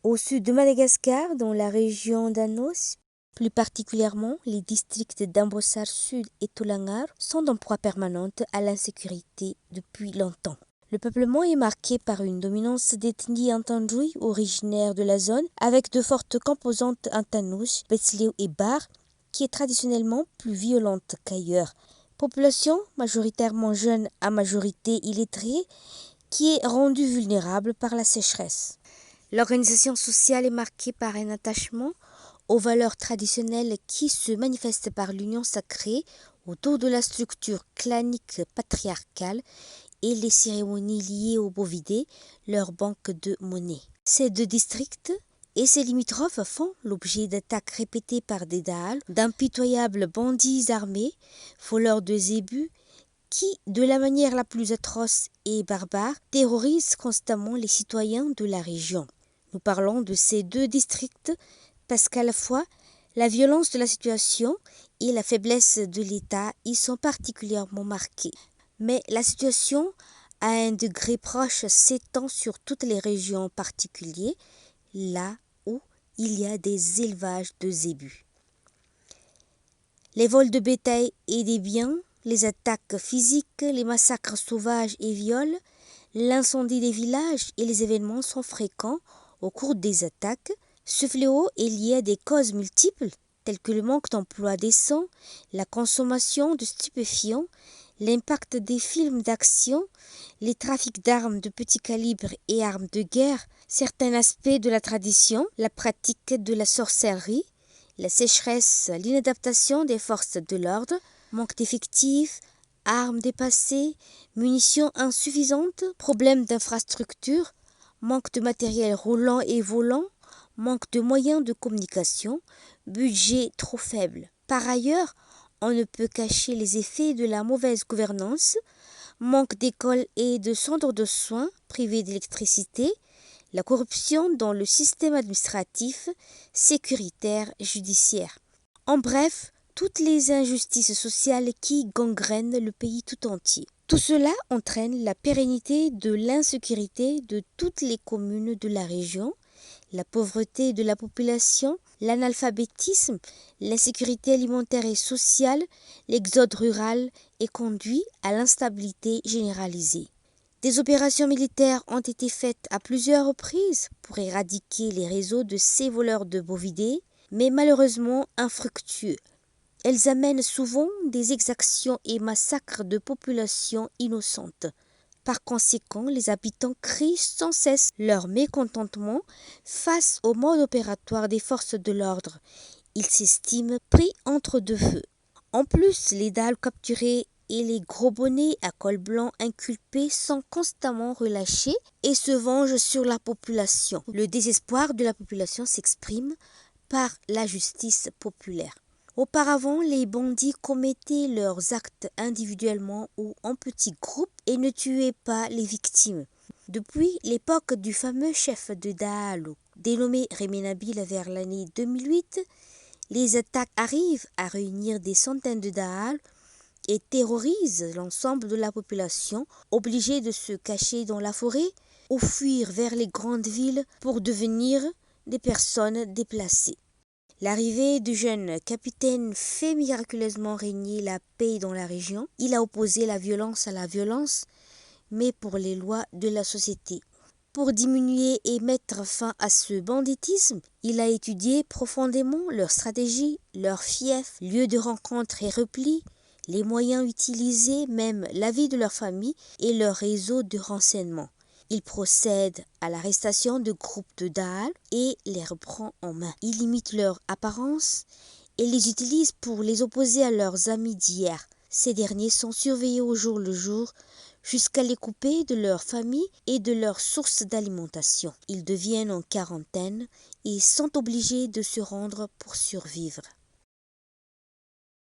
Au sud de Madagascar, dans la région d'Anos, plus particulièrement les districts d'Ambossar Sud et Tolangar, sont en proie permanente à l'insécurité depuis longtemps. Le peuplement est marqué par une dominance d'ethnie Antandroui, originaire de la zone, avec de fortes composantes Antanouche, Betsleo et Bar, qui est traditionnellement plus violente qu'ailleurs. Population majoritairement jeune à majorité illettrée, qui est rendue vulnérable par la sécheresse. L'organisation sociale est marquée par un attachement aux valeurs traditionnelles qui se manifestent par l'union sacrée autour de la structure clanique patriarcale et les cérémonies liées aux bovidés, leur banque de monnaie. Ces deux districts et ses limitrophes font l'objet d'attaques répétées par des Dahal, d'impitoyables bandits armés, voleurs de zébus, qui, de la manière la plus atroce et barbare, terrorisent constamment les citoyens de la région. Nous parlons de ces deux districts parce qu'à la fois, la violence de la situation et la faiblesse de l'État y sont particulièrement marquées. Mais la situation, à un degré proche, s'étend sur toutes les régions en particulier, là où il y a des élevages de zébus. Les vols de bétail et des biens, les attaques physiques, les massacres sauvages et viols, l'incendie des villages et les événements sont fréquents au cours des attaques. Ce fléau est lié à des causes multiples, telles que le manque d'emploi décent, la consommation de stupéfiants, l'impact des films d'action, les trafics d'armes de petit calibre et armes de guerre, certains aspects de la tradition, la pratique de la sorcellerie, la sécheresse, l'inadaptation des forces de l'ordre, manque d'effectifs, armes dépassées, munitions insuffisantes, problèmes d'infrastructure, manque de matériel roulant et volant, manque de moyens de communication, budget trop faible. Par ailleurs, on ne peut cacher les effets de la mauvaise gouvernance, manque d'écoles et de centres de soins privés d'électricité, la corruption dans le système administratif, sécuritaire, judiciaire. En bref, toutes les injustices sociales qui gangrènent le pays tout entier. Tout cela entraîne la pérennité de l'insécurité de toutes les communes de la région, la pauvreté de la population, l'analphabétisme, l'insécurité alimentaire et sociale, l'exode rural et conduit à l'instabilité généralisée. Des opérations militaires ont été faites à plusieurs reprises pour éradiquer les réseaux de ces voleurs de bovidés, mais malheureusement infructueux. Elles amènent souvent des exactions et massacres de populations innocentes. Par conséquent, les habitants crient sans cesse leur mécontentement face au mode opératoire des forces de l'ordre. Ils s'estiment pris entre deux feux. En plus, les Dahal capturés et les gros bonnets à col blanc inculpés sont constamment relâchés et se vengent sur la population. Le désespoir de la population s'exprime par la justice populaire. Auparavant, les bandits commettaient leurs actes individuellement ou en petits groupes et ne tuaient pas les victimes. Depuis l'époque du fameux chef de Dahal, dénommé Réménabil vers l'année 2008, les attaques arrivent à réunir des centaines de Dahal et terrorisent l'ensemble de la population, obligée de se cacher dans la forêt ou fuir vers les grandes villes pour devenir des personnes déplacées. L'arrivée du jeune capitaine fait miraculeusement régner la paix dans la région. Il a opposé la violence à la violence, mais pour les lois de la société. Pour diminuer et mettre fin à ce banditisme, il a étudié profondément leur stratégie, leurs fiefs, lieux de rencontre et repli, les moyens utilisés, même la vie de leur famille et leur réseau de renseignement. Il procède à l'arrestation de groupes de Dahal et les reprend en main. Il imite leur apparence et les utilise pour les opposer à leurs amis d'hier. Ces derniers sont surveillés au jour le jour jusqu'à les couper de leur famille et de leurs sources d'alimentation. Ils deviennent en quarantaine et sont obligés de se rendre pour survivre.